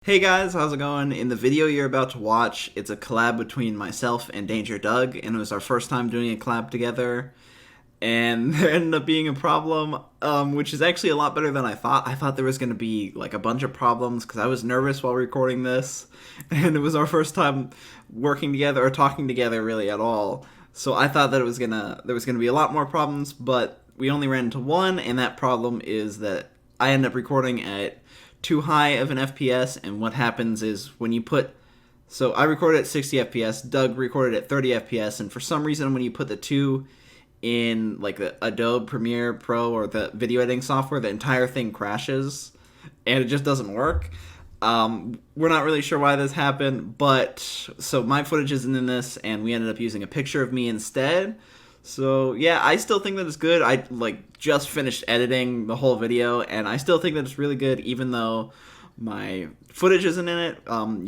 Hey guys, how's it going? In the video you're about to watch, it's a collab between myself and DangerDoug, and it was our first time doing a collab together, and there ended up being a problem, which is actually a lot better than I thought. I thought there was going to be like a bunch of problems because I was nervous while recording this, and it was our first time working together or talking together really at all. So I thought that there was gonna be a lot more problems, but we only ran into one, and that problem is that I end up recording at too high of an FPS, and what happens is when you put so I recorded at 60 FPS, Doug recorded at 30 FPS, and for some reason when you put the two in like the Adobe Premiere Pro or the video editing software, the entire thing crashes and it just doesn't work. We're not really sure why this happened, but so my footage isn't in this, and we ended up using a picture of me instead. So yeah, I still think that it's good. I like just finished editing the whole video, and I still think that it's really good, even though my footage isn't in it.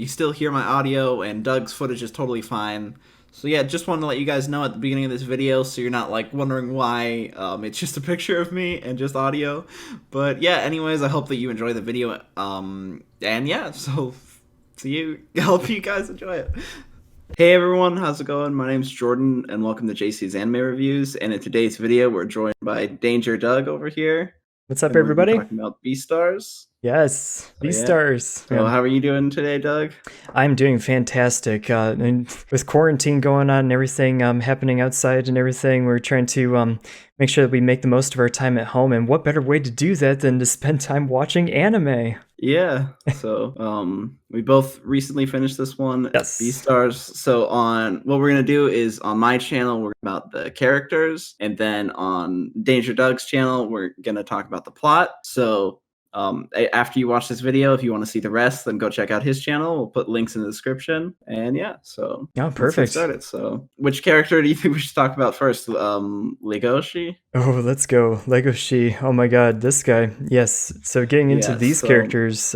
You still hear my audio, and Doug's footage is totally fine. So yeah, just wanted to let you guys know at the beginning of this video, so you're not like wondering why it's just a picture of me and just audio. But yeah, anyways, I hope that you enjoy the video. And yeah, so see you. I hope you guys enjoy it. Hey everyone, how's it going? My name's Jordan, and welcome to JC's Anime Reviews. And in today's video, we're joined by DangerDoug over here. What's up, And we're everybody? talking about Beastars. Yes, So, yeah. Beastars. So how are you doing today, Doug? I'm doing fantastic. And with quarantine going on and everything happening outside and everything, we're trying to make sure that we make the most of our time at home. And what better way to do that than to spend time watching anime? Yeah. So we both recently finished this one, Yes. Beastars. So on what we're gonna do is on my channel we're about the characters, and then on DangerDoug's channel we're gonna talk about the plot. So after you watch this video, if you want to see the rest, then go check out his channel. We'll put links in the description. And yeah, so Oh, let's get perfect. started. So which character do you think we should talk about first? Legoshi? Oh, let's go. Legoshi. Oh my god, this guy. Yes. So getting into Yeah, these so characters,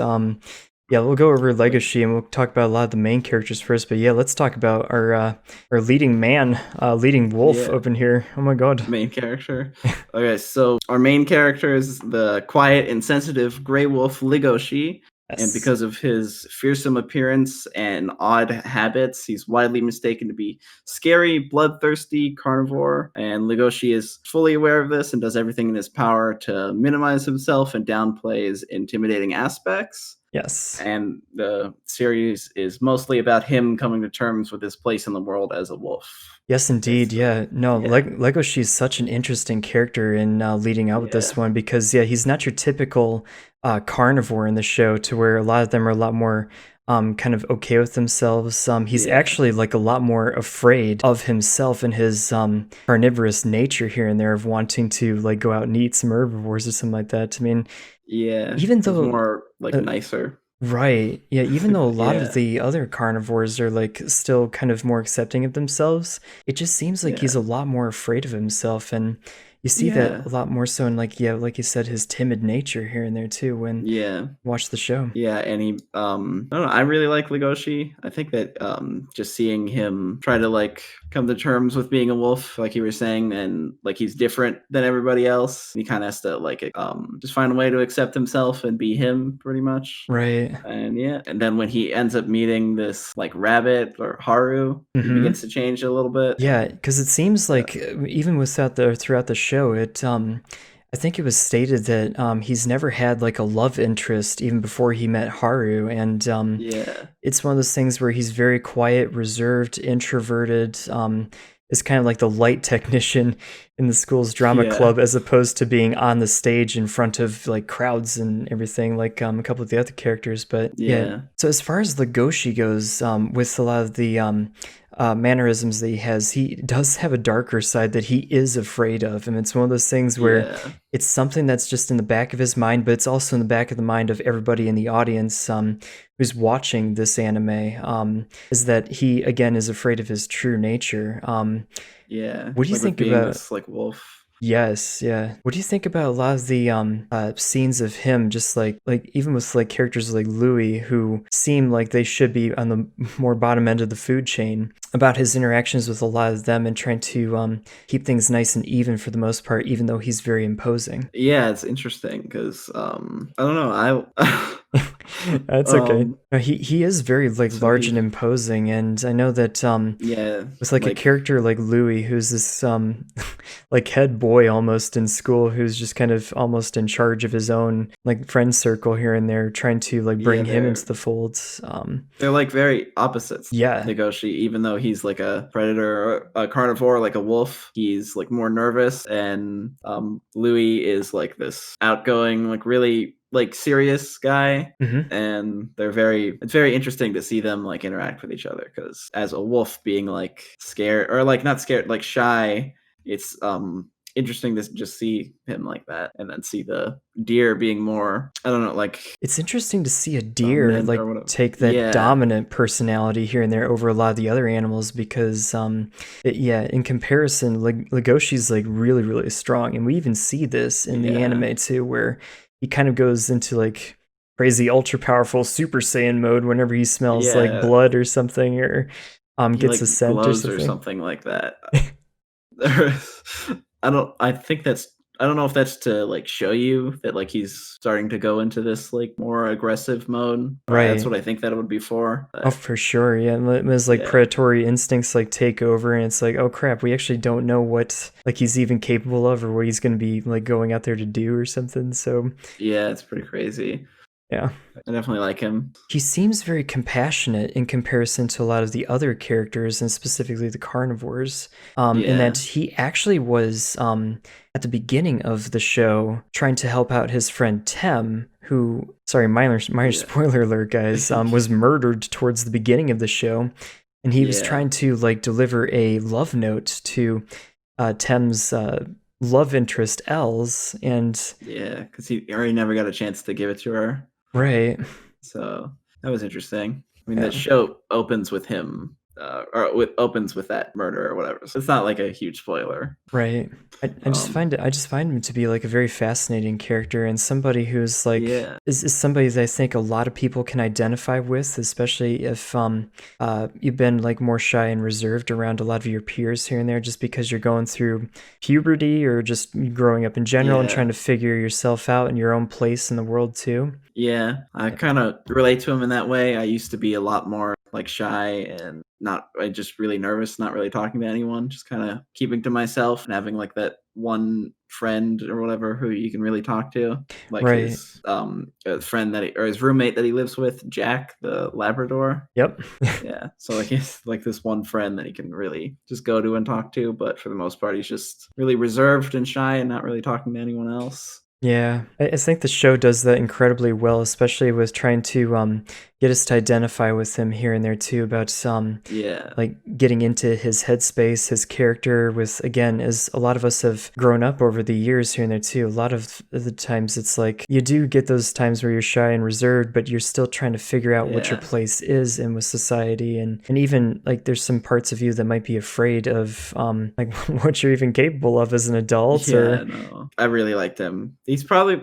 yeah, we'll go over Legacy and we'll talk about a lot of the main characters first. But yeah, let's talk about our leading man, leading wolf yeah, up in here. Oh my god. main character. Okay, so our main character is the quiet and sensitive gray wolf Legoshi. And Yes. because of his fearsome appearance and odd habits, he's widely mistaken to be scary, bloodthirsty carnivore. And Legoshi is fully aware of this and does everything in his power to minimize himself and downplay his intimidating aspects. Yes. And the series is mostly about him coming to terms with his place in the world as a wolf. Yes, indeed. Yeah. No, Yeah. Legoshi such an interesting character in leading out with this Yeah. one because yeah, he's not your typical carnivore in the show, to where a lot of them are a lot more kind of okay with themselves. He's Yeah. actually like a lot more afraid of himself and his carnivorous nature here and there, of wanting to like go out and eat some herbivores or something like that. I mean, Yeah. even He's though more like nicer. right. Yeah, even though a lot Yeah. of the other carnivores are like still kind of more accepting of themselves, it just seems like he's Yeah. a lot more afraid of himself. And you see Yeah. that a lot more so in like, yeah, like you said, his timid nature here and there too when Yeah. you watch the show. Yeah, and he I don't know, I really like Legoshi. I think that just seeing him try to like come to terms with being a wolf, like you were saying, and like he's different than everybody else. He kind of has to like just find a way to accept himself and be him pretty much. Right. And yeah, and then when he ends up meeting this like rabbit or Haru, he begins to change a little bit. Yeah, because it seems like even throughout the show, I think it was stated that he's never had like a love interest even before he met Haru, and Yeah. it's one of those things where he's very quiet, reserved, introverted. Is kind of like the light technician in the school's drama Yeah. club, as opposed to being on the stage in front of like crowds and everything, like a couple of the other characters. But yeah. So as far as Legoshi goes, with a lot of the mannerisms that he does have a darker side that he is afraid of, and it's one of those things where Yeah. it's something that's just in the back of his mind, but it's also in the back of the mind of everybody in the audience who's watching this anime, is that he again is afraid of his true nature. Yeah. What do you Like with think being about this like wolf? Yes, yeah. What do you think about a lot of the scenes of him, just like even with like characters like Louie, who seem like they should be on the more bottom end of the food chain, about his interactions with a lot of them and trying to keep things nice and even for the most part, even though he's very imposing? Yeah, it's interesting because I don't know. I That's okay. He is very like So large and he, imposing, and I know that yeah, with like a like character like Louie, who's this like head boy almost in school, who's just kind of almost in charge of his own like friend circle here and there, trying to like yeah, bring him into the folds. they're like very opposites. Yeah. Legoshi, even though he's like a predator or a carnivore, like a wolf, he's like more nervous, and Louis is like this outgoing, like really like serious guy. Mm-hmm. And it's very interesting to see them like interact with each other, because as a wolf being like scared, or like not scared, like shy, it's interesting to just see him like that, and then see the deer being more, I don't know, like It's interesting to see a deer dominant like or whatever. take that Yeah, dominant personality here and there over a lot of the other animals because yeah, in comparison, like Legoshi's like really really strong, and we even see this in the yeah, anime too, where he kind of goes into like crazy ultra powerful Super Saiyan mode whenever he smells like yeah. blood or something, or He gets like a scent or glows or something. something like that. I think that's, I don't know if that's to like show you that like he's starting to go into this like more aggressive mode. That's Right. what I think that it would be for. Oh, But for sure. Yeah, and his like yeah, predatory instincts like take over, and it's like, oh crap, we actually don't know what like he's even capable of, or what he's gonna be like going out there to do or something. So yeah, it's pretty crazy. yeah, I definitely like him. he seems very compassionate in comparison to a lot of the other characters, and specifically the carnivores. In that Yeah, he actually was at the beginning of the show trying to help out his friend Tem, who, sorry, minor yeah, spoiler alert, guys, was murdered towards the beginning of the show, and he was yeah, trying to like deliver a love note to Tem's love interest Els, and yeah. Because he already never got a chance to give it to her. right, So that was interesting. I mean, the yeah. show opens with him, opens with that murder or whatever. So it's not like a huge spoiler. Right. I just find him to be like a very fascinating character, and somebody who's like Yeah, is somebody that I think a lot of people can identify with, especially if you've been like more shy and reserved around a lot of your peers here and there, just because you're going through puberty or just growing up in general and trying yeah. to figure yourself out and your own place in the world too. Yeah, I Yeah. kind of relate to him in that way. I used to be a lot more like shy and not, I just really nervous, not really talking to anyone, just kind of keeping to myself and having like that one friend or whatever who you can really talk to, like Right. his friend that or his roommate that he lives with, Jack the Labrador. Yep. Yeah, so like he's like this one friend that he can really just go to and talk to, but for the most part he's just really reserved and shy and not really talking to anyone else. Yeah, I think the show does that incredibly well, especially with trying to get us to identify with him here and there too, about Yeah. like getting into his headspace, his character. With again, as a lot of us have grown up over the years here and there too, a lot of the times it's like you do get those times where you're shy and reserved, but you're still trying to figure out what your Yeah. place is in with society, and even like there's some parts of you that might be afraid of like what you're even capable of as an adult, Yeah, or no. I really liked him. He's probably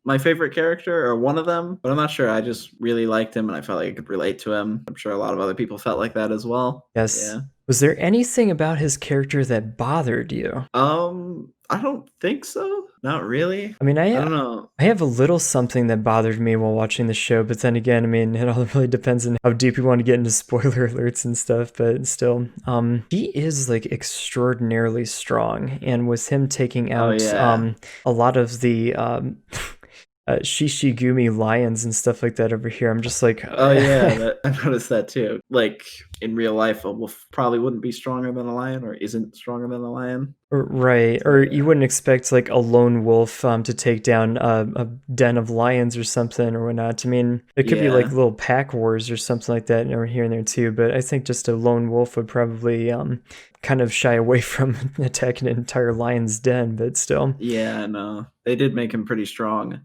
my favorite character or one of them, but I'm not sure. I just really liked him and I felt like I could relate to him. I'm sure a lot of other people felt like that as well. yes. Yeah. Was there anything about his character that bothered you? I don't think so. Not really. I mean, I don't know. I have a little something that bothered me while watching the show, but then again, I mean, it all really depends on how deep you want to get into spoiler alerts and stuff, but still, he is like extraordinarily strong, and with him taking Oh out yeah. a lot of the Shishigumi lions and stuff like that over here, I'm just like, Oh yeah, I noticed that too. Like in real life, a wolf probably wouldn't be stronger than a lion, or isn't stronger than a lion. right, So or you yeah, wouldn't expect like a lone wolf to take down a den of lions or something or whatnot. I mean, it could be like yeah, little pack wars or something like that over here and there too. But I think just a lone wolf would probably kind of shy away from attacking an entire lion's den. But still, yeah. No, they did make him pretty strong.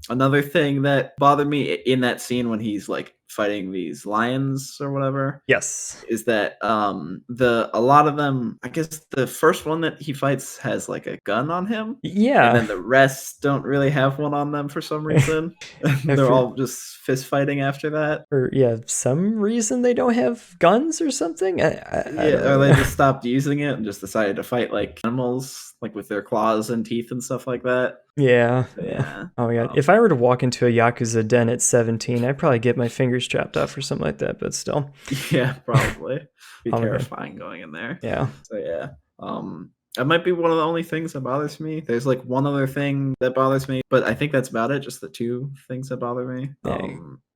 Another thing that bothered me in that scene when he's like fighting these lions or whatever. Yes. Is that a lot of them, I guess the first one that he fights has like a gun on him, and Yeah. then the rest don't really have one on them for some reason. They're all just fist fighting after that. For some reason they don't have guns or something. I don't Or know. they just stopped using it and just decided to fight like animals, like with their claws and teeth and stuff like that. Yeah. Yeah. Oh my god. If I were to walk into a Yakuza den at 17, I'd probably get my fingers chopped off or something like that, but still. Yeah, probably. Be Oh my God. terrifying going in there. Yeah. So yeah. That might be one of the only things that bothers me. There's like one other thing that bothers me, but I think that's about it. Just the two things that bother me. Yeah,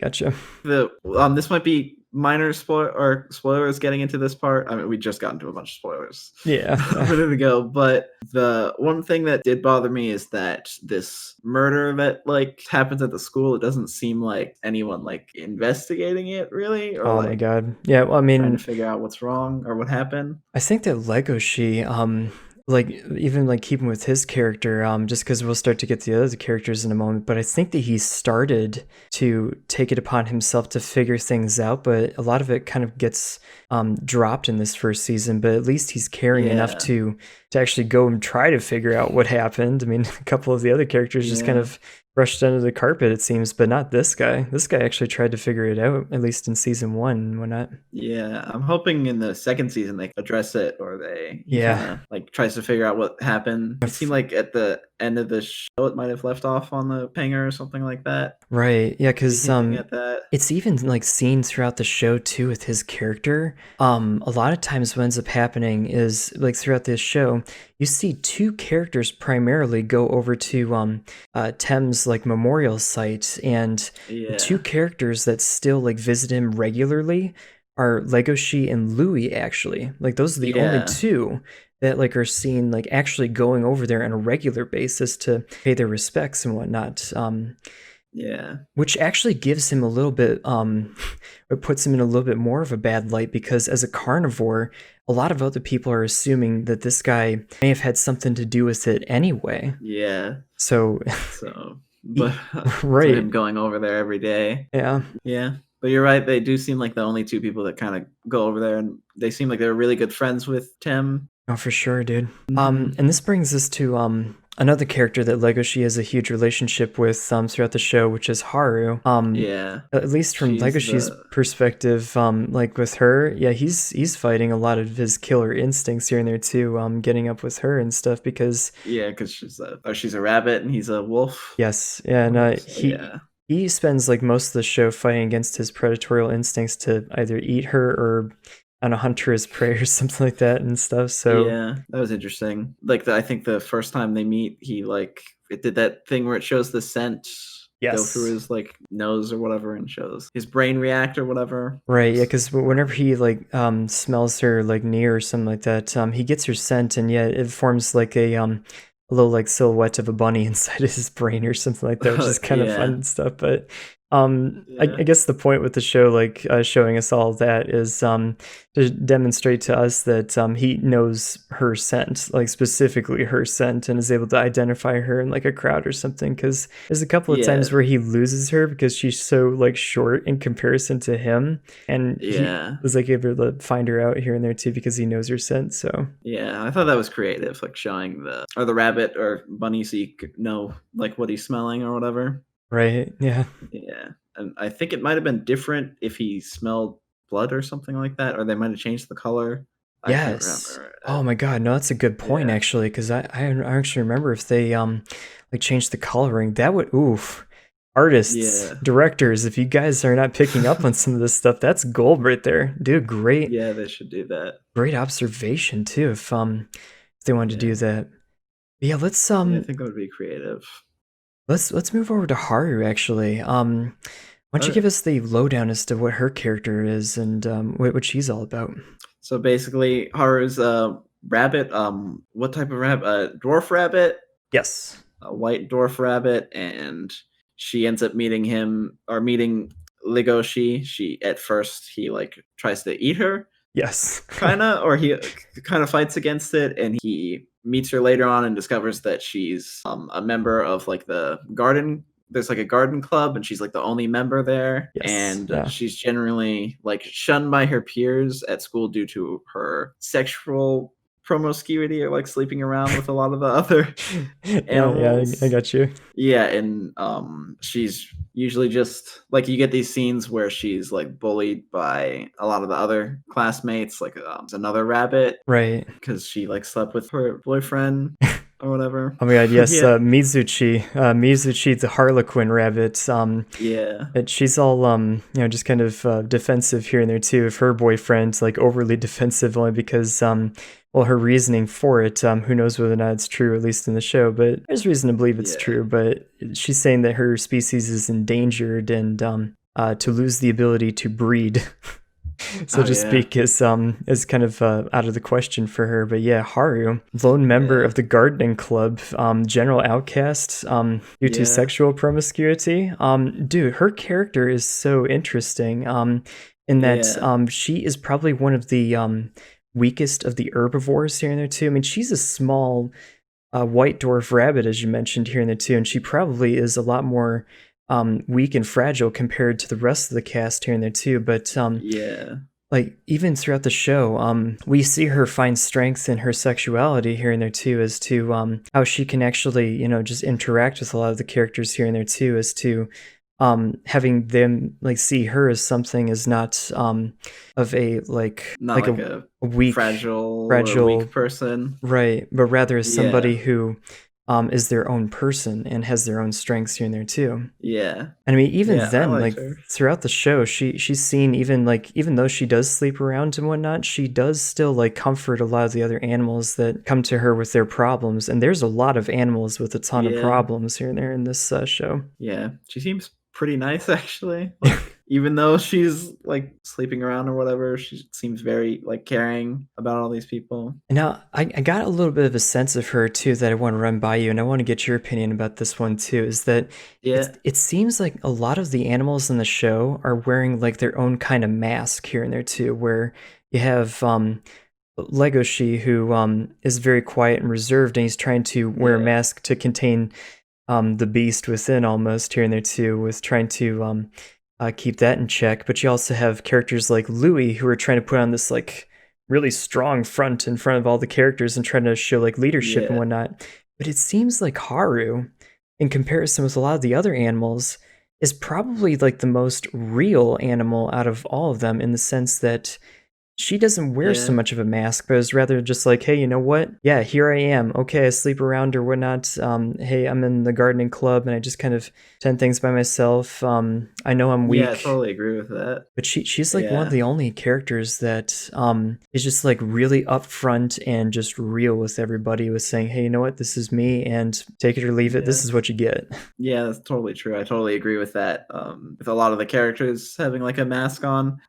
gotcha. This might be minor spoilers getting into this part. I mean, we just got into a bunch of spoilers. Yeah. A minute ago, but the one thing that did bother me is that this murder that like happens at the school, it doesn't seem like anyone like investigating it really, or Oh like my god. Yeah, well, I trying to mean, figure out what's wrong or what happened. I think that Legoshi, like even like keeping with his character, just because we'll start to get to the other characters in a moment, but I think that he started to take it upon himself to figure things out, but a lot of it kind of gets dropped in this first season, but at least he's caring enough to actually go and try to figure out what happened. I mean, a couple of the other characters just kind of brushed under the carpet, it seems, but not this guy. This guy actually tried to figure it out, at least in season 1 and whatnot. Yeah, I'm hoping in the second season they address it, or he kinda, like tries to figure out what happened. It seemed like at the end of the show it might have left off on the pinger or something like that. Right, yeah, because that. it's even like seen throughout the show too with his character. A lot of times what ends up happening is like throughout this show, you see two characters primarily go over to Tem's like memorial site, and the two characters that still like visit him regularly are Legoshi and Louie, actually. Like those are the only two that like are seen like actually going over there on a regular basis to pay their respects and whatnot. Which actually gives him a little bit, it puts him in a little bit more of a bad light, because as a carnivore, a lot of other people are assuming that this guy may have had something to do with it anyway. Yeah. So but right, him going over there every day. Yeah. But you're right, they do seem like the only two people that kind of go over there, and they seem like they're really good friends with Tim. Oh, for sure, dude. And this brings us to another character that Legoshi has a huge relationship with throughout the show, which is Haru. At least from Legoshi's perspective, like with her, he's fighting a lot of his killer instincts here and there too, getting up with her and stuff, because because she's a rabbit and he's a wolf. Yes, and he spends like most of the show fighting against his predatorial instincts to either eat her or on a hunter as prey or something like that and stuff. So that was interesting. Like I think the first time they meet, it did that thing where it shows the scent go through his like nose or whatever, and shows his brain react or whatever. Right, yeah, because whenever he like smells her like near or something like that, he gets her scent, and it forms like a little like silhouette of a bunny inside his brain or something like that, which is kind of fun and stuff. But I guess the point with the show, like showing us all that, is to demonstrate to us that he knows her scent, like specifically her scent, and is able to identify her in like a crowd or something. Because there's a couple of times where he loses her because she's so like short in comparison to him, and he was like able to find her out here and there too because he knows her scent. So I thought that was creative, like showing the rabbit or bunny so you could know like what he's smelling or whatever. Right, yeah. And I think it might have been different if he smelled blood or something like that, or they might have changed the color. Yes. I can't remember. Oh my god, no, that's a good point actually, because I actually remember if they like changed the coloring, that would artists, directors, if you guys are not picking up on some of this stuff, that's gold right there. Dude, great. Yeah, they should do that. Great observation too, if they wanted to do that. But yeah, let's I think that would be creative. Let's move over to Haru, actually. Why don't you give us the lowdown as to what her character is and what she's all about? So basically, Haru's a rabbit. What type of rabbit? Dwarf rabbit? Yes. A white dwarf rabbit, and she ends up meeting Legoshi. At first he like tries to eat her. Yes. Kinda, or he kind of fights against it, and he meets her later on and discovers that she's a member of like the garden there's like a garden club, and she's like the only member there, Yes. and Yeah. she's generally like shunned by her peers at school due to her sexual promiscuity or like sleeping around with a lot of the other Yeah, I animals. got you. Yeah, and she's usually just like you get these scenes where she's like bullied by a lot of the other classmates, like another rabbit Right. because she like slept with her boyfriend or whatever. Oh my god, yes, Yeah, Mizuchi, the Harlequin rabbit. yeah, She's all just kind of defensive here and there too. Of her boyfriend, like overly defensive, only because well, her reasoning for it. Who knows whether or not it's true, at least in the show. But there's reason to believe it's yeah, true. But she's saying that her species is endangered and to lose the ability to breed. So oh to yeah, speak, is kind of out of the question for her. But yeah, Haru, lone member yeah, of the gardening club, general outcast due to yeah, sexual promiscuity. Dude, her character is so interesting. In that yeah, she is probably one of the weakest of the herbivores here and there too. I mean, she's a small white dwarf rabbit, as you mentioned here in there too, and she probably is a lot more weak and fragile compared to the rest of the cast here and there too. But yeah, like even throughout the show, we see her find strength in her sexuality here and there too, as to how she can actually, just interact with a lot of the characters here and there too, as to having them like see her as something as not of a not like like a a weak, fragile or weak fragile, person. right, but rather as Yeah, somebody who is their own person and has their own strengths here and there too. yeah, And I mean, even yeah. I then, liked like her. throughout the show, she's seen even though she does sleep around and whatnot, she does still like comfort a lot of the other animals that come to her with their problems. And there's a lot of animals with a ton of Yeah, problems here and there in this show. yeah. She seems pretty nice actually. Like even though she's like sleeping around or whatever, she seems very like caring about all these people. Now, I got a little bit of a sense of her too that I want to run by you, and I want to get your opinion about this one too. Is that Yeah, it seems like a lot of the animals in the show are wearing like their own kind of mask here and there too, where you have Legoshi, who is very quiet and reserved, and he's trying to wear a yeah, mask to contain the beast within almost here and there too, with trying to keep that in check. But you also have characters like Louie, who are trying to put on this like really strong front in front of all the characters and trying to show like leadership and yeah, whatnot. But it seems like Haru, in comparison with a lot of the other animals, is probably like the most real animal out of all of them in the sense that she doesn't wear so yeah, much of a mask, but is rather just like, hey, you know what? Yeah, here I am. Okay, I sleep around or whatnot. Hey, I'm in the gardening club and I just kind of tend things by myself. I know I'm yeah. I weak, totally agree with that. but she's like one of Yeah, the only characters that is just like really upfront and just real with everybody, with saying, hey, you know what? This is me, and take it or leave it. yeah, This is what you get. yeah. That's totally true. I totally agree with that. With a lot of the characters having like a mask on.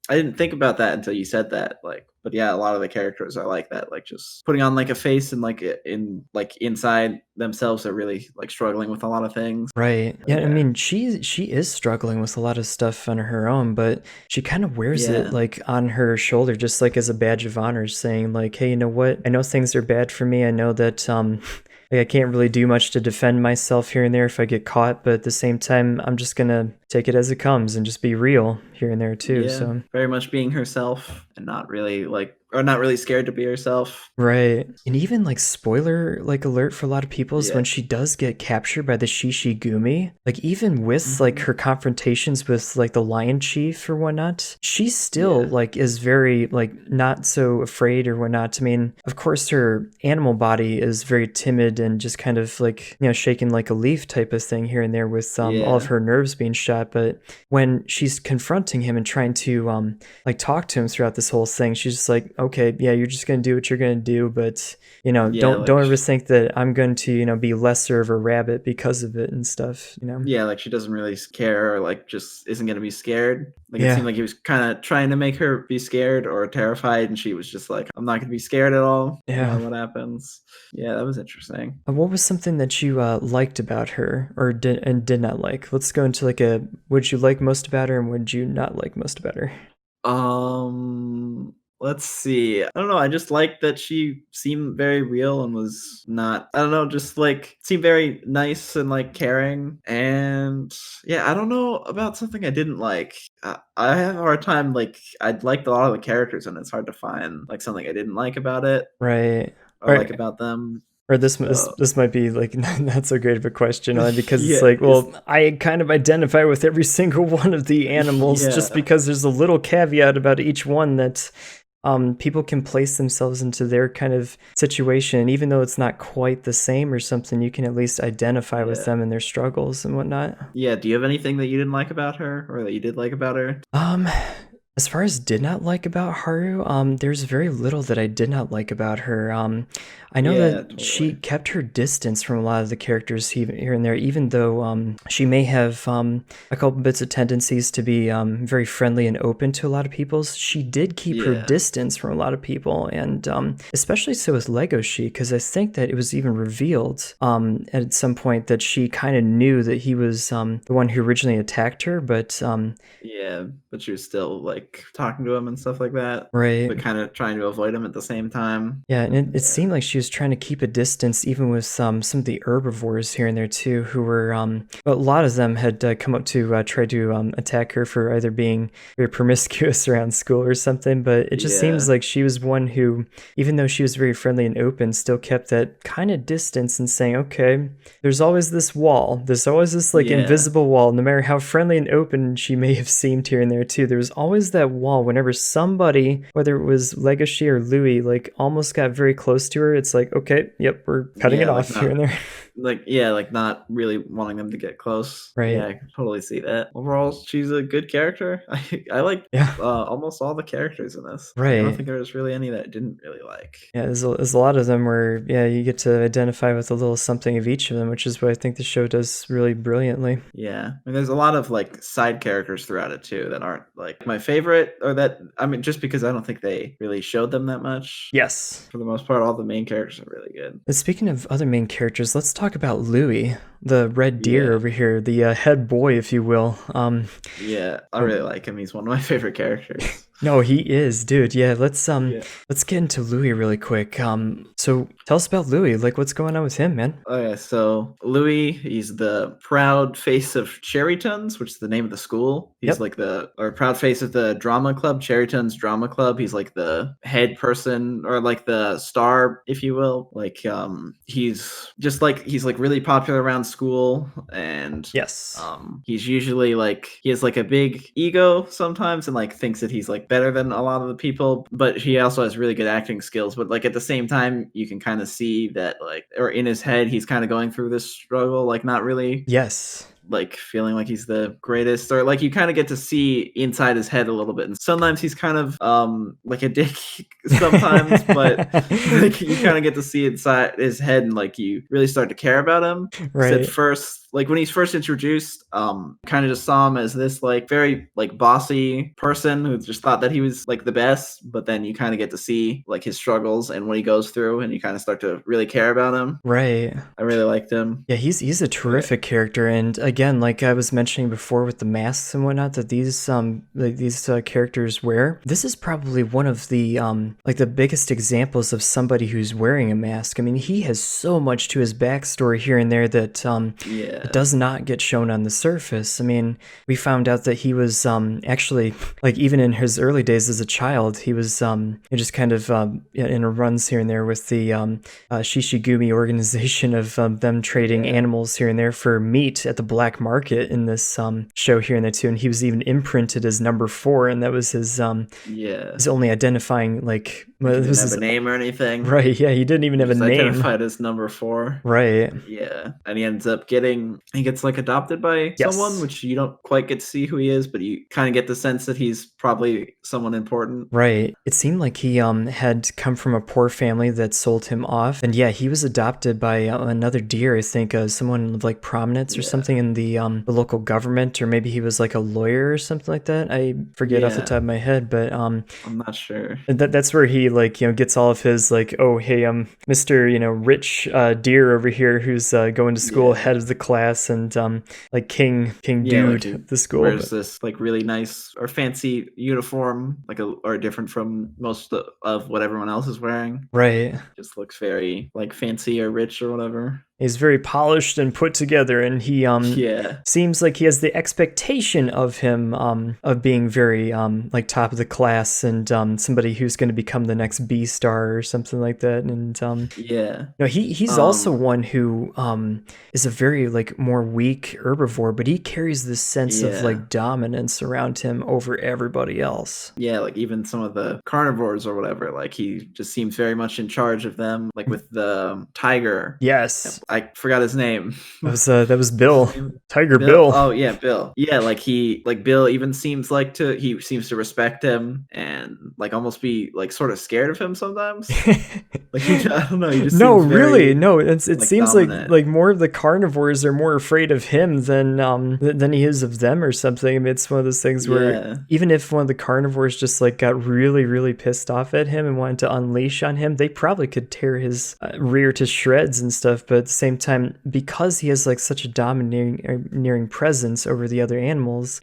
I didn't think about that until you said that. Like, but yeah, a lot of the characters are like that. Like, just putting on like a face and like in like inside themselves, they're really like struggling with a lot of things. Right. So, Yeah, I yeah, mean, she is struggling with a lot of stuff on her own, but she kind of wears it yeah, like on her shoulder just like as a badge of honor, saying like, "Hey, you know what? I know things are bad for me. I know that like, I can't really do much to defend myself here and there if I get caught, but at the same time, I'm just going to take it as it comes and just be real here and there too." yeah. So, Very much being herself and not really like, or not really scared to be herself. right. And even like spoiler like alert for a lot of people is Yeah. when she does get captured by the Shishigumi, like even with like Hmm. her confrontations with like the lion chief or whatnot, she still Yeah. like is very like not so afraid or whatnot. I mean, of course her animal body is very timid and just kind of like, shaking like a leaf type of thing here and there with all of Yeah. her nerves being shot. But when she's confronting him and trying to like talk to him throughout this whole thing, she's just like, okay, yeah, you're just gonna do what you're gonna do, but Yeah. don't Like, ever think that I'm going to be lesser of a rabbit because of it and stuff. yeah, like she doesn't really care or like just isn't gonna be scared. Like it seemed Yeah, like he was kind of trying to make her be scared or terrified, and she was just like, "I'm not gonna be scared at all, no yeah. matter what happens." Yeah, that was interesting. What was something that you liked about her or did not like? Let's go into like a would you like most about her and would you not like most about her? Let's see. I don't know. I just liked that she seemed very real and was not, I don't know, just like seemed very nice and like caring. And yeah, I don't know about something I didn't like. I have a hard time, like, I liked a lot of the characters and it's hard to find like something I didn't like about it Right. or like Right. about them. Or this So this might be like not so great of a question, only because it's yeah, like, well, I kind of identify with every single one of the animals, just yeah. because there's a little caveat about each one that people can place themselves into their kind of situation, even though it's not quite the same or something. You can at least identify with Yeah. them and their struggles and whatnot. Yeah. Do you have anything that you didn't like about her or that you did like about her? Um, as far as did not like about Haru, there's very little that I did not like about her. I know Yeah, that she totally. kept her distance from a lot of the characters here and there, even though she may have a couple bits of tendencies to be very friendly and open to a lot of people. She did keep her Yeah. distance from a lot of people, and especially so with Legoshi, because I think that it was even revealed at some point that she kind of knew that he was the one who originally attacked her, but Yeah, but she was still like talking to him and stuff like that, right. but kind of trying to avoid him at the same time. Yeah, and it Yeah. seemed like she was trying to keep a distance even with some of the herbivores here and there too, who were a lot of them had come up to try to attack her for either being very promiscuous around school or something. But it just seems Yeah. like she was one who, even though she was very friendly and open, still kept that kind of distance and saying, okay, there's always this wall, there's always this like Yeah. invisible wall, no matter how friendly and open she may have seemed here and there too. There was always that wall whenever somebody, whether it was Legacy or Louie, like almost got very close to her. It's like, okay, yep, we're cutting it Yeah, like off here and there. like not really wanting them to get close. Right. Yeah, I can totally see that. Overall, she's a good character. I like Yeah. almost all the characters in this. Like, I don't Right. think there was really any that I didn't really like. Yeah, there's a lot of them where, yeah, you get to identify with a little something of each of them, which is what I think the show does really brilliantly. Yeah, and there's a lot of like side characters throughout it too that aren't like my favorite, or that, I mean, just because I don't think they really showed them that much. Yes. For the most part, all the main characters are really good. And speaking of other main characters, let's talk about Louie, the red deer Yeah, over here, the head boy, if you will. yeah, I really like him. He's one of my favorite characters. No, he is, dude. Yeah, Yeah. let's get into Louie really quick. So tell us about Louie. Like, what's going on with him, man? Okay, so Louis, he's the proud face of Cherrytons, which is the name of the school. He's Yep. like the, or proud face of the drama club, Cherrytons Drama Club. He's like the head person, or like the star, if you will. Like, he's just like, he's like really popular around school, and Yes. he's usually like, he has like a big ego sometimes and like thinks that he's like better than a lot of the people, but he also has really good acting skills. But like at the same time, you can kind of see that, like, or in his head, he's kind of going through this struggle, like not really Yes. like feeling like he's the greatest, or like you kind of get to see inside his head a little bit, and sometimes he's kind of like a dick sometimes, but like you kind of get to see inside his head, and like you really start to care about him. 'Cause at Right. first, like when he's first introduced, kind of just saw him as this like very like bossy person who just thought that he was like the best, but then you kind of get to see like his struggles and what he goes through, and you kind of start to really care about him. Right. I really liked him. Yeah, he's a Yeah. terrific character, and again, like I was mentioning before with the masks and whatnot that these characters wear. This is probably one of the like the biggest examples of somebody who's wearing a mask. I mean, he has so much to his backstory here and there that Yeah. it does not get shown on the surface. I mean, we found out that he was actually, like, even in his early days as a child, he was just kind of in a runs here and there with the Shishigumi organization of them trading animals here and there for meat at the black market in this show here and there too. And he was even imprinted as number 4, and that was his only identifying, like, He didn't have a name or anything. Right, yeah, he didn't even have a name. Identified as number 4. Right. Yeah, and he ends up he gets like adopted by someone, which you don't quite get to see who he is, but you kind of get the sense that he's probably someone important. Right. It seemed like he had come from a poor family that sold him off, and yeah, he was adopted by another deer. I think someone of like prominence or something in the local government, or maybe he was like a lawyer or something like that. I forget off the top of my head, but I'm not sure. That's where he like gets all of his like, oh hey, Mr. rich deer over here who's going to school head of the class class and like king Yeah, like dude he of the school. wears this like really nice or fancy uniform, like or different from most of what everyone else is wearing. Right. Just looks very like fancy or rich or whatever. He's very polished and put together, and he Yeah. seems like he has the expectation of him of being very like top of the class and somebody who's going to become the next Beastar or something like that. And Yeah. no, he's also one who is a very like more weak herbivore, but he carries this sense of like dominance around him over everybody else. Yeah, like even some of the carnivores or whatever, like he just seems very much in charge of them. Like with the tiger. Yes. I forgot his name. That was Bill. Tiger Bill. Oh yeah, Bill. Yeah, like Bill even seems he seems to respect him and like almost be like sort of scared of him sometimes. Like I don't know. He just no, seems very, really, no. It like, seems dominant. like more of the carnivores are more afraid of him than he is of them or something. I mean, it's one of those things where even if one of the carnivores just like got really pissed off at him and wanted to unleash on him, they probably could tear his rear to shreds and stuff. But at the same time, because he has like such a domineering presence over the other animals,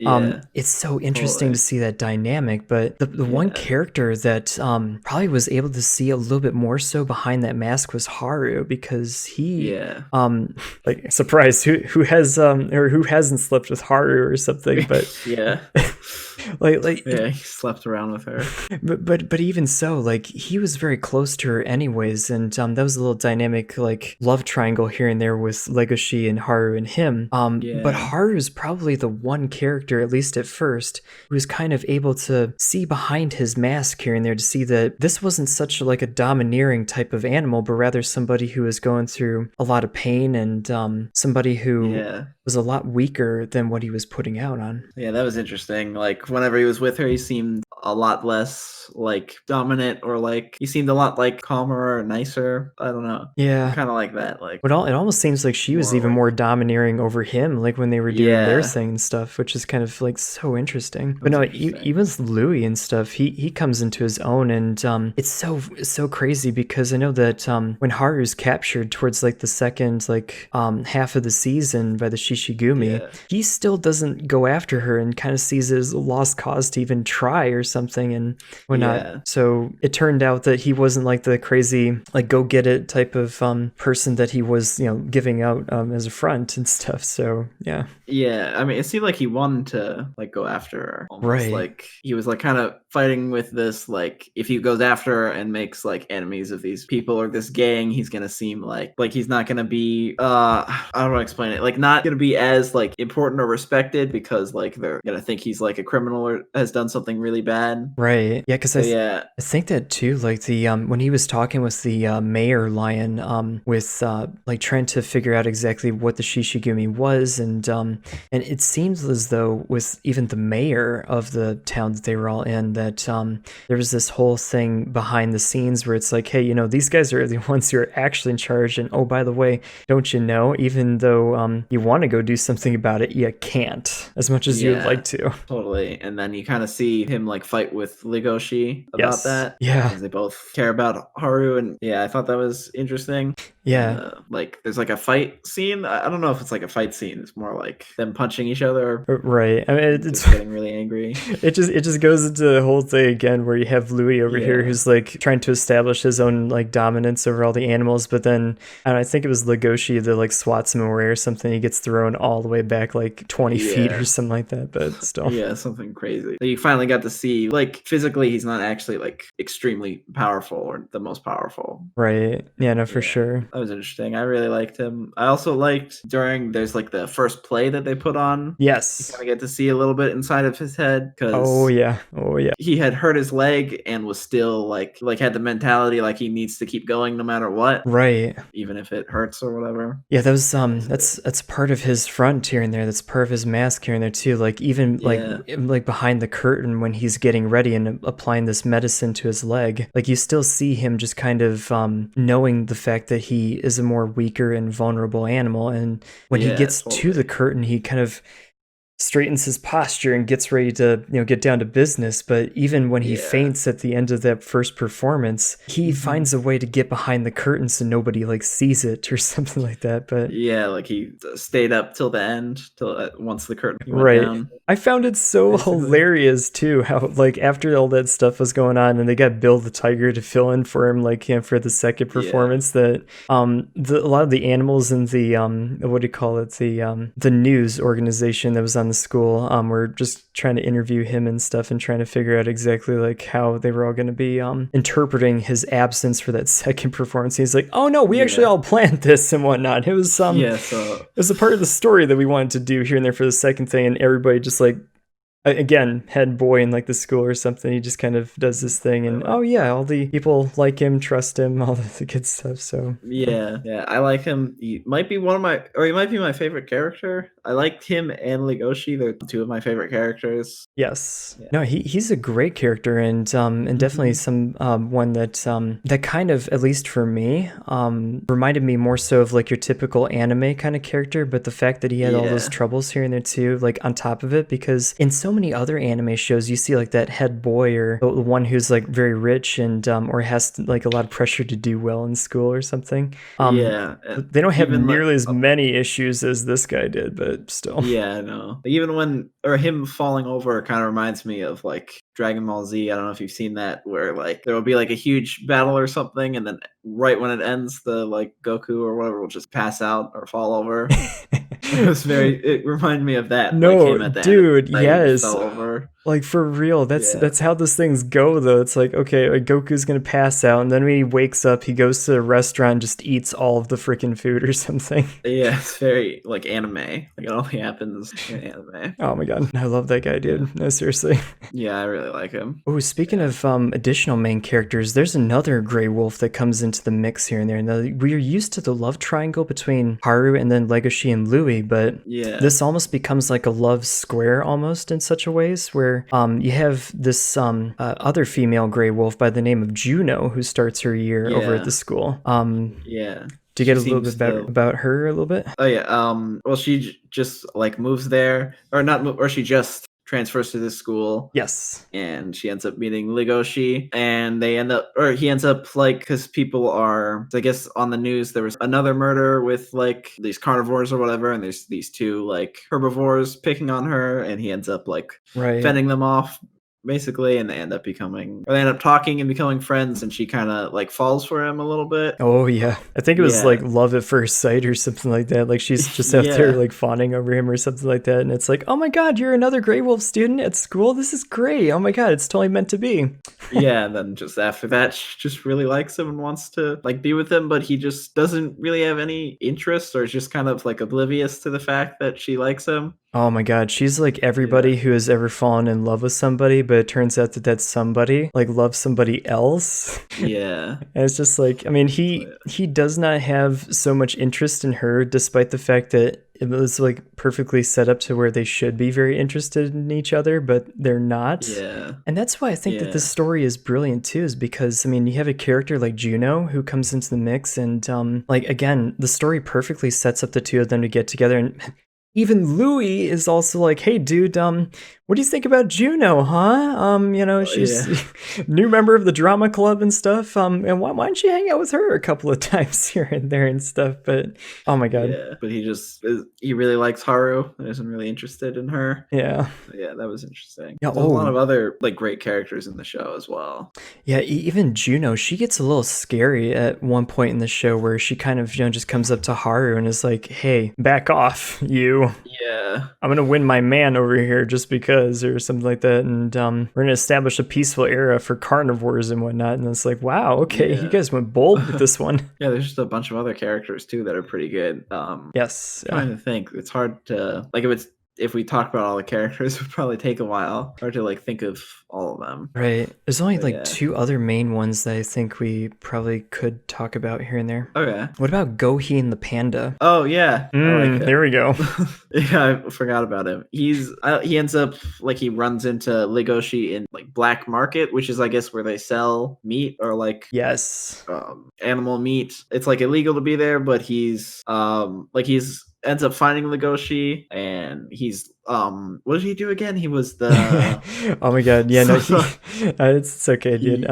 it's so interesting to see that dynamic. But the one character that probably was able to see a little bit more so behind that mask was Haru, because he like surprise who has or who hasn't slept with Haru or something, but like yeah, he slept around with her. But even so, like he was very close to her anyways, and that was a little dynamic like love triangle here and there with Legoshi and Haru and him. But Haru is probably the one character, at least at first, who was kind of able to see behind his mask here and there to see that this wasn't such like a domineering type of animal, but rather somebody who was going through a lot of pain and somebody who was a lot weaker than what he was putting out on. Yeah, that was interesting. Like whenever he was with her, he seemed a lot less like dominant, or like he seemed a lot like calmer or nicer. I don't know. Yeah, kind of like that. Like it almost seems like she was even more domineering over him, like when they were doing their thing and stuff, which is kind of like so interesting. But no, even with Louie and stuff, he comes into his own, and it's so crazy because I know that when Haru's captured towards like the second like half of the season by the Shishigumi, he still doesn't go after her and kind of sees it as a lost cause to even try or something and whatnot. So it turned out that he wasn't like the crazy like go get it type of person that he was, giving out as a front and stuff. So yeah. I mean, it seemed like he wanted to like go after her almost. Right. Like he was like kind of fighting with this, like if he goes after her and makes like enemies of these people or this gang, he's gonna seem like he's not gonna be I don't know how to explain it, like not gonna be as like important or respected because like they're gonna think he's like a criminal or has done something really bad. Right. Yeah, because I think that too, like the when he was talking with the mayor lion with like trying to figure out exactly what the Shishigumi was, and it seems as though with even the mayor of the town that they were all in, that there was this whole thing behind the scenes where it's like, hey, these guys are the ones who are actually in charge, and oh, by the way, don't you know, even though you want to go do something about it, you can't as much as you would like to. Totally. And then you kind of see him like fight with Legoshi about that. Yeah. Because they both care about Haru, and I thought that was interesting. Yeah. Like there's like a fight scene. I don't know if it's like a fight scene. It's more like them punching each other. Right. I mean, it's getting really angry. It just goes into the whole thing again where you have Louie over here who's like trying to establish his own like dominance over all the animals, but then I think it was Legoshi that like swats him away or something. He gets thrown all the way back like 20 feet or something like that, but still. Yeah, something crazy. You finally got to see like physically he's not actually like extremely powerful or the most powerful. Right. Yeah, no, for sure. That was interesting. I really liked him. I also liked there's like the first play that they put on. Yes. You kind of get to see a little bit inside of his head because oh yeah, he had hurt his leg and was still like had the mentality like he needs to keep going no matter what. Right. Even if it hurts or whatever. Yeah, that was that's part of his front here and there. That's part of his mask here and there too. Like even like behind the curtain when he's getting ready and applying this medicine to his leg, like you still see him just kind of knowing the fact that he is a more weaker and vulnerable animal, and when he gets to the curtain, he kind of straightens his posture and gets ready to, get down to business. But even when he Yeah. faints at the end of that first performance, he finds a way to get behind the curtain so nobody like sees it or something like that. But yeah, like he stayed up till the end, till once the curtain went right. down. I found it so Basically. hilarious too, how like after all that stuff was going on and they got Bill the Tiger to fill in for him, like for the second performance, that a lot of the animals in the what do you call it, the news organization that was on the school were just trying to interview him and stuff and trying to figure out exactly like how they were all going to be interpreting his absence for that second performance. He's like, oh no, we actually all planned this and whatnot. It was it was a part of the story that we wanted to do here and there for the second thing, and everybody just like, again, head boy in like the school or something, he just kind of does this thing, and oh yeah, all the people like him, trust him, all the good stuff. So yeah, I like him. He might be he might be my favorite character. I liked him and Legoshi. They're two of my favorite characters. Yes. Yeah. No, he's a great character, and definitely some one that that kind of, at least for me, reminded me more so of like your typical anime kind of character, but the fact that he had all those troubles here and there too, like on top of it, because in so many other anime shows you see like that head boy or the one who's like very rich and or has like a lot of pressure to do well in school or something. They don't have nearly as many issues as this guy did, but still. Yeah, no. Even when him falling over kind of reminds me of like Dragon Ball Z. I don't know if you've seen that, where like there will be like a huge battle or something, and then right when it ends, the like Goku or whatever will just pass out or fall over. It reminded me of that. No, like him at the dude, end, yes. fell over. Like for real, that's how those things go though. It's like, okay, like Goku's gonna pass out, and then when he wakes up, he goes to a restaurant and just eats all of the freaking food or something. Yeah, it's very like anime. Like it only happens in anime. Oh my god, I love that guy, dude. No, seriously. Yeah, I really like him. Oh, speaking of additional main characters, there's another Grey Wolf that comes into the mix here and there. Now, we're used to the love triangle between Haru and then Legoshi and Louie, but this almost becomes like a love square almost in such a ways where you have this other female Grey Wolf by the name of Juno who starts her year over at the school. Do you get a little bit about her a little bit? Oh yeah. Well, she just like moves there, or not, or she just transfers to this school. Yes. And she ends up meeting Legoshi, and he ends up like, because people are, I guess on the news there was another murder with like these carnivores or whatever, and there's these two like herbivores picking on her, and he ends up like fending them off basically, and they end up talking and becoming friends, and she kind of like falls for him a little bit. Oh yeah, I think it was like love at first sight or something like that. Like she's just out there like fawning over him or something like that, and it's like, oh my god, you're another Grey Wolf student at school, this is great, oh my god, it's totally meant to be. And then just after that, she just really likes him and wants to like be with him, but he just doesn't really have any interest, or is just kind of like oblivious to the fact that she likes him. Oh my god, she's like everybody who has ever fallen in love with somebody, but it turns out that somebody like loves somebody else. And it's just like, I mean, he does not have so much interest in her, despite the fact that it was like perfectly set up to where they should be very interested in each other, but they're not. And that's why I think that this story is brilliant too, is because, I mean, you have a character like Juno who comes into the mix, and like, again, the story perfectly sets up the two of them to get together. And even Louie is also like, hey dude, what do you think about Juno, huh? She's new member of the drama club and stuff. And why don't you hang out with her a couple of times here and there and stuff? But oh my god. But he really likes Haru and isn't really interested in her. Yeah, that was interesting. Yeah, there's a lot of other like great characters in the show as well. Yeah, even Juno, she gets a little scary at one point in the show where she kind of, just comes up to Haru and is like, hey, back off, you. I'm gonna win my man over here just because, or something like that, and we're gonna establish a peaceful era for carnivores and whatnot. And it's like, wow, okay, you guys went bold with this one. There's just a bunch of other characters too that are pretty good. Yes, trying to think, it's hard to like, if we talk about all the characters, it would probably take a while. Hard to like think of all of them. Right. There's only like two other main ones that I think we probably could talk about here and there. Okay. What about Gohi and the panda? Oh yeah. There we go. I forgot about him. He ends up like, he runs into Legoshi in like black market, which is I guess where they sell meat, or like animal meat. It's like illegal to be there, but he's ends up finding Legoshi, and he's what did he do again? He was the oh my god, yeah, no, it's okay, dude.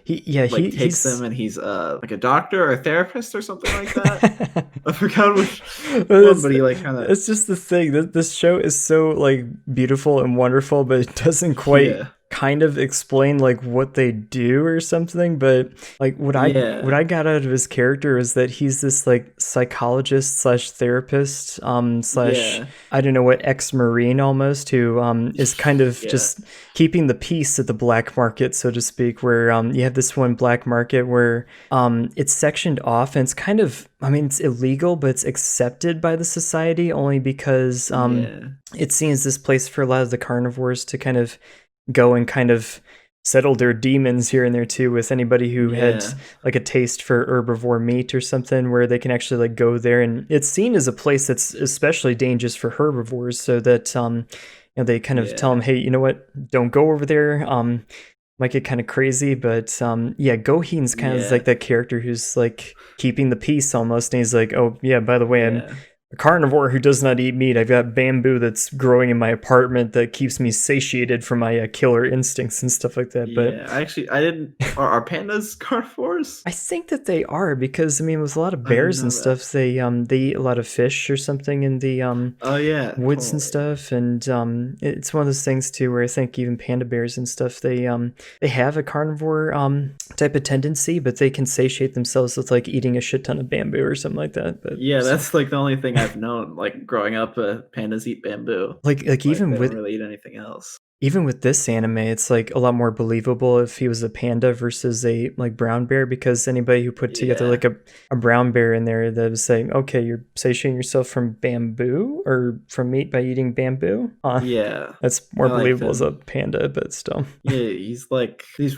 He takes he's them, and he's like a doctor or a therapist or something like that. I forgot which one, but he like kind of. It's just the thing that this show is so like beautiful and wonderful, but it doesn't quite kind of explain like what they do or something. But like what I got out of his character is that he's this like psychologist slash therapist slash I don't know what, ex-marine almost, who is kind of just keeping the peace at the black market, so to speak, where you have this one black market where it's sectioned off, and it's kind of, I mean, it's illegal, but it's accepted by the society only because it seems this place for a lot of the carnivores to kind of go and kind of settle their demons here and there too, with anybody who had like a taste for herbivore meat or something, where they can actually like go there, and it's seen as a place that's especially dangerous for herbivores, so that you know, they kind of tell them, hey, you know what, don't go over there, might get kind of crazy. But Goheen's kind of like that character who's like keeping the peace almost, and he's like, oh yeah, by the way, I'm a carnivore who does not eat meat. I've got bamboo that's growing in my apartment that keeps me satiated from my killer instincts and stuff like that. But actually, I didn't. Are pandas carnivores? I think that they are, because I mean, with a lot of bears and stuff, they eat a lot of fish or something in the woods and stuff. And it's one of those things too where I think even panda bears and stuff, they have a carnivore type of tendency, but they can satiate themselves with like eating a shit ton of bamboo or something like that. But that's like the only thing I've known, like growing up, pandas eat bamboo. Like even they with don't really eat anything else. Even with this anime, it's like a lot more believable if he was a panda versus a like brown bear, because anybody who put together like a brown bear in there that was saying, okay, you're satiating yourself from bamboo or from meat by eating bamboo. That's more believable as a panda, but still. Yeah, he's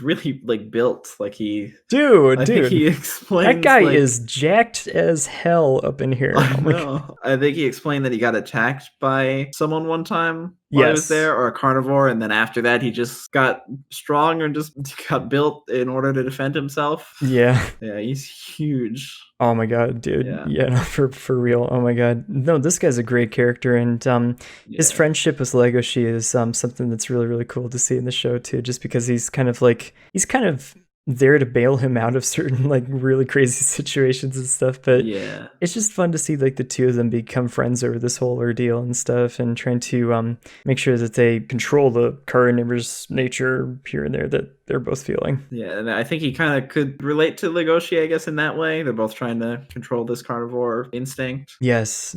really like built like he. Dude, I think he explains that guy is jacked as hell up in here. I think he explained that he got attacked by someone one time while he was there, or a carnivore, and then after that he just got strong and just got built in order to defend himself. Yeah, he's huge. Oh my god, dude. No, for real. Oh my god. No, this guy's a great character, and his friendship with Legoshi is something that's really, really cool to see in the show too, just because he's kind of there to bail him out of certain like really crazy situations and stuff. But it's just fun to see like the two of them become friends over this whole ordeal and stuff, and trying to make sure that they control the carnivorous nature here and there that they're both feeling. And I think he kind of could relate to Legoshi, I guess, in that way. They're both trying to control this carnivore instinct. Yes,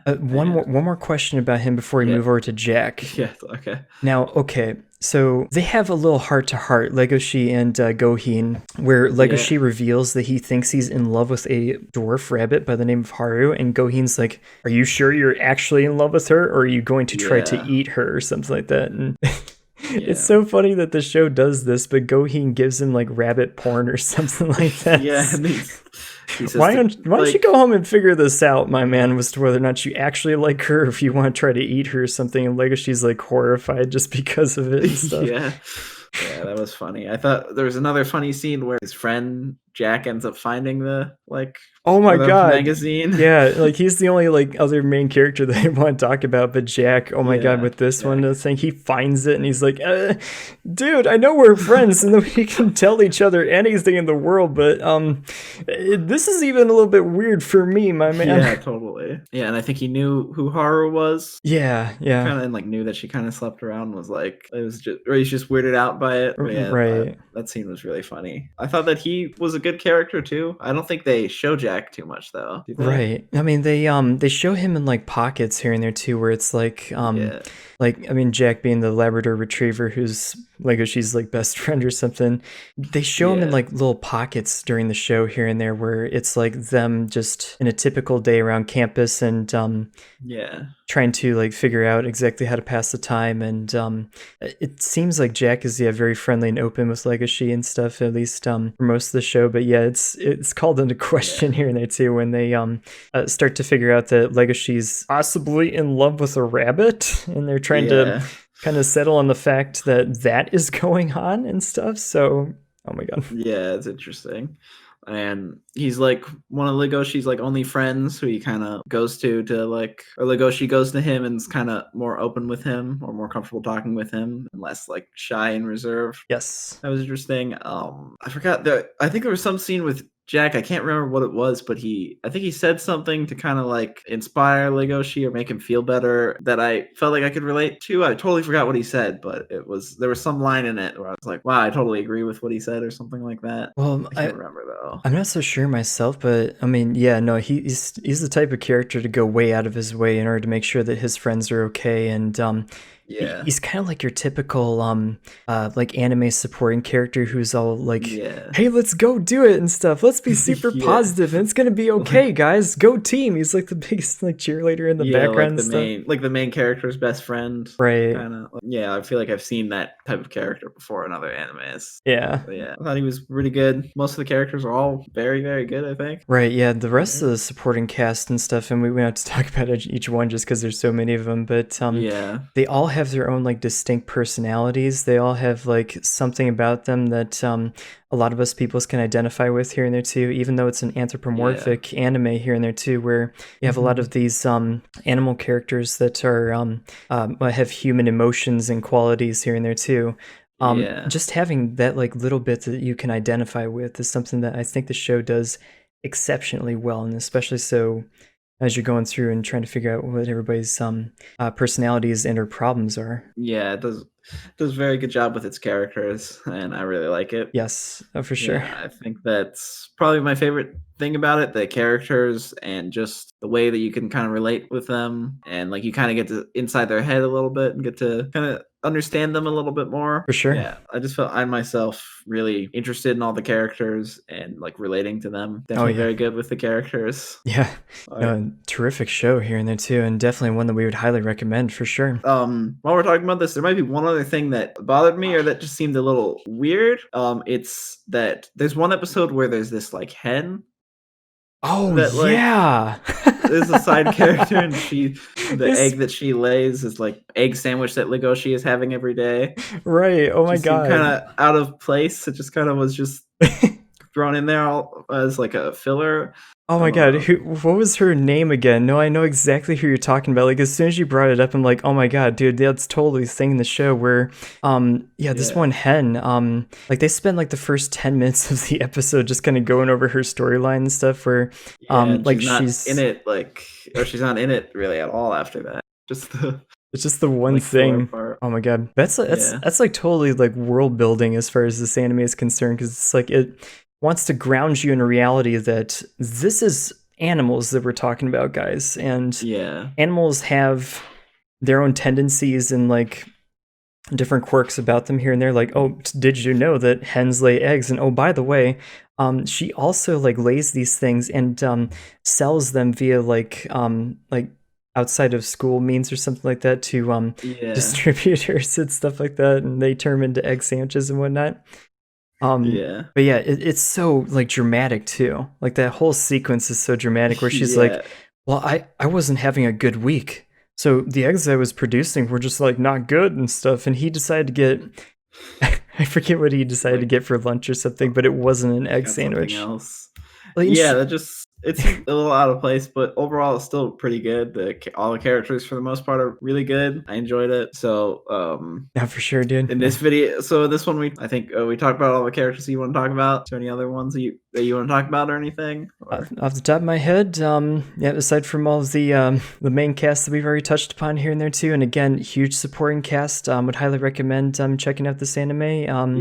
one more question about him before we move over to Jack. Okay. Now, okay, so they have a little heart-to-heart, Legoshi and Goheen, where Legoshi reveals that he thinks he's in love with a dwarf rabbit by the name of Haru, and Goheen's like, are you sure you're actually in love with her, or are you going to try to eat her or something like that? And it's so funny that the show does this, but Goheen gives him like rabbit porn or something like that. Why don't you go home and figure this out, my man, as to whether or not you actually like her, or if you want to try to eat her or something. And Legoshi's like horrified just because of it and stuff. That was funny. I thought there was another funny scene where his friend Jack ends up finding the oh my god magazine. Like he's the only like other main character that I want to talk about, but Jack, oh my god, with this one, the thing, he finds it and he's like, dude, I know we're friends and that we can tell each other anything in the world, but this is even a little bit weird for me, my man. Totally. And I think he knew who Haru was. Kind of like knew that she kind of slept around, was like, it was just, or he's just weirded out by it. That scene was really funny. I thought that he was a good character too. I don't think they show Jack too much though. Right. I mean, they show him in like pockets here and there too, where it's like like, I mean, Jack being the Labrador Retriever who's Legoshi's like best friend or something, they show him in like little pockets during the show here and there, where it's like them just in a typical day around campus and trying to like figure out exactly how to pass the time. And it seems like Jack is very friendly and open with Legoshi and stuff, at least for most of the show. But it's called into question here and there too when they start to figure out that Legoshi's possibly in love with a rabbit, and they're trying to kind of settle on the fact that is going on and stuff. So, oh my god. It's interesting. and he's like one of Legoshi's like only friends who he kind of goes to like, or Legoshi goes to him and is kind of more open with him or more comfortable talking with him and less like shy and reserved. Yes. That was interesting. I forgot that. I think there was some scene with Jack. I can't remember what it was, but I think he said something to kind of like inspire Legoshi or make him feel better that I felt like I could relate to. I totally forgot what he said, but there was some line in it where I was like, wow, I totally agree with what he said or something like that. Well, I can't remember though. I'm not so sure myself, but I mean, yeah, no, he's the type of character to go way out of his way in order to make sure that his friends are okay, and Yeah. he's kind of like your typical like anime supporting character who's all like, Yeah. hey, let's go do it and stuff. Let's be super Yeah. positive and it's gonna be okay, guys. Go team. He's like the biggest like cheerleader in the background like and stuff. like the main character's best friend. Right. Kind of. Yeah, I feel like I've seen that type of character before in other animes. Yeah. But yeah, I thought he was really good. Most of the characters are all very, very good, I think. Right, yeah, the rest of the supporting cast and stuff, and we don't have to talk about each one just because there's so many of them, but Yeah. they all have their own like distinct personalities. They all have like something about them that a lot of us peoples can identify with here and there too, even though it's an anthropomorphic anime here and there too, where you have a lot of these animal characters that are have human emotions and qualities here and there too. Just having that like little bit that you can identify with is something that I think the show does exceptionally well, and especially so as you're going through and trying to figure out what everybody's personalities and or problems are. Yeah, it does a very good job with its characters, and I really like it. Yes, for sure. Yeah, I think that's probably my favorite thing about it, the characters and just the way that you can kind of relate with them, and like you kind of get to inside their head a little bit and get to kind of understand them a little bit more. For sure. Yeah, I just felt I myself really interested in all the characters and like relating to them. Definitely very good with the characters. Yeah, no, terrific show here and there too, and definitely one that we would highly recommend for sure. While we're talking about this, there might be one other thing that bothered me or that just seemed a little weird. It's that there's one episode where there's this like hen. Oh that, like, yeah, there's a side character, and the egg that she lays is like egg sandwich that Legoshi is having every day. Right. Oh my god. Kind of out of place. It just kind of was just thrown in there as like a filler. Oh my god, what was her name again? No, I know exactly who you're talking about. Like, as soon as you brought it up, I'm like, oh my god, dude, that's totally the thing in the show where, this one hen, like, they spent, like, the first 10 minutes of the episode just kind of going over her storyline and stuff where, like, she's not in it, like, or she's not in it really at all after that. It's just the one thing. Oh my god, that's like totally, like, world building as far as this anime is concerned, because it's like, it wants to ground you in reality that this is animals that we're talking about, guys, and animals have their own tendencies and like different quirks about them here and there. Like, oh, did you know that hens lay eggs? And oh, by the way, she also like lays these things and sells them via like outside of school means or something like that to distributors and stuff like that, and they turn them into egg sandwiches and whatnot. But yeah, it's so like dramatic too. Like that whole sequence is so dramatic where she's like, well, I wasn't having a good week, so the eggs I was producing were just like not good and stuff, and he decided to get I forget what he decided to get for lunch or something, but it wasn't an egg sandwich. Else. Like, it's a little out of place, but overall it's still pretty good. All the characters for the most part are really good. I enjoyed it. So yeah, for sure, dude. In this video, so this one I think we talked about all the characters you want to talk about. Is there any other ones that you want to talk about or anything? Off the top of my head, aside from all of the main cast that we've already touched upon here and there too, and again, huge supporting cast. Would highly recommend checking out this anime.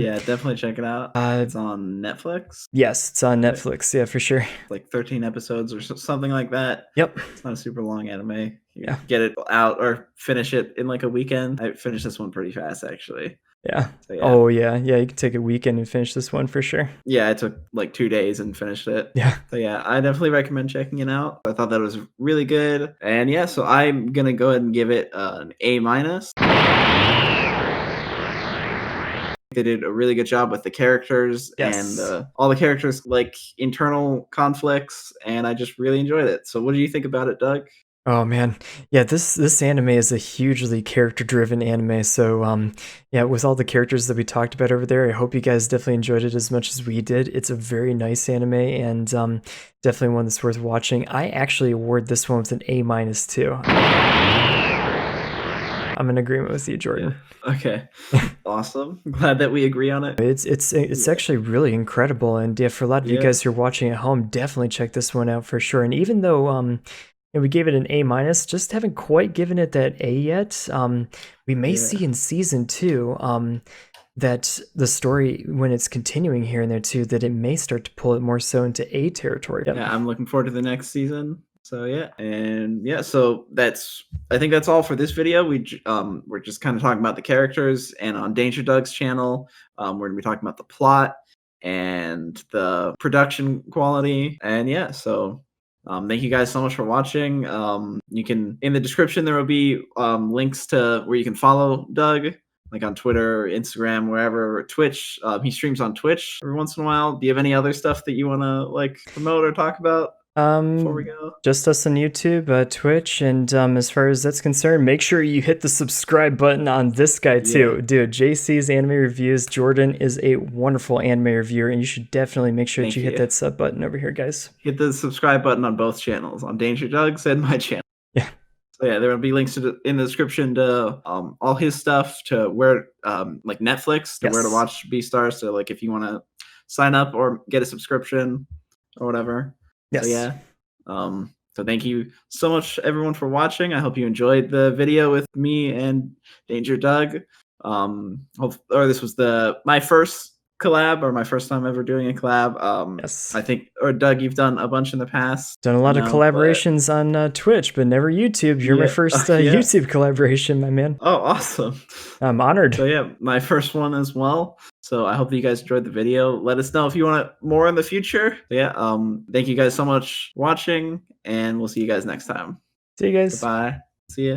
Yeah, definitely check it out. It's on Netflix. Yes, it's on Netflix. Yeah, for sure. Like 13 episodes or something like that. Yep. It's not a super long anime. Get it out or finish it in like a weekend. I finished this one pretty fast, actually. Yeah. So, oh yeah, you can take a weekend and finish this one for sure. Yeah, I took like 2 days and finished it. Yeah. So yeah, I definitely recommend checking it out. I thought that was really good, and yeah, so I'm gonna go ahead and give it an A-. They did a really good job with the characters and all the characters like internal conflicts, and I just really enjoyed it. So what do you think about it, Doug? Oh man, yeah. This anime is a hugely character-driven anime. So yeah, with all the characters that we talked about over there, I hope you guys definitely enjoyed it as much as we did. It's a very nice anime and definitely one that's worth watching. I actually award this one with an A- too. I'm in agreement with you, Jordan. Yeah. Okay. Awesome. Glad that we agree on it. It's actually really incredible, and yeah, for a lot of you guys who are watching at home, definitely check this one out for sure. And even though and we gave it an A-, just haven't quite given it that A yet. We may see in season 2 that the story, when it's continuing here and there too, that it may start to pull it more so into A territory. Yeah, I'm looking forward to the next season. So yeah, and yeah, so I think that's all for this video. We're just kind of talking about the characters, and on DangerDoug's channel, we're gonna be talking about the plot and the production quality, and yeah, so thank you guys so much for watching. You can, in the description, there will be links to where you can follow Doug, like on Twitter, Instagram, wherever, Twitch. He streams on Twitch every once in a while. Do you have any other stuff that you want to like promote or talk about before we go? Just us on YouTube, Twitch, and as far as that's concerned, make sure you hit the subscribe button on this guy too. Dude, JC's Anime Reviews. Jordan is a wonderful anime reviewer, and you should definitely make sure that you hit that sub button over here, guys. Hit the subscribe button on both channels, on DangerDoug's and my channel. Yeah. So yeah, there will be links in the description to all his stuff, to where like Netflix, to where to watch Beastars, so like if you want to sign up or get a subscription or whatever. Yes. So yeah. So thank you so much, everyone, for watching. I hope you enjoyed the video with me and DangerDoug. This was my first collab, or my first time ever doing a collab. Yes. I think, or Doug, you've done a bunch in the past. Done a lot of collaborations on Twitch, but never YouTube. You're my first YouTube collaboration, my man. Oh, awesome. I'm honored. So yeah, my first one as well. So I hope that you guys enjoyed the video. Let us know if you want more in the future. Yeah. Thank you guys so much for watching, and we'll see you guys next time. See you guys. Bye. See ya.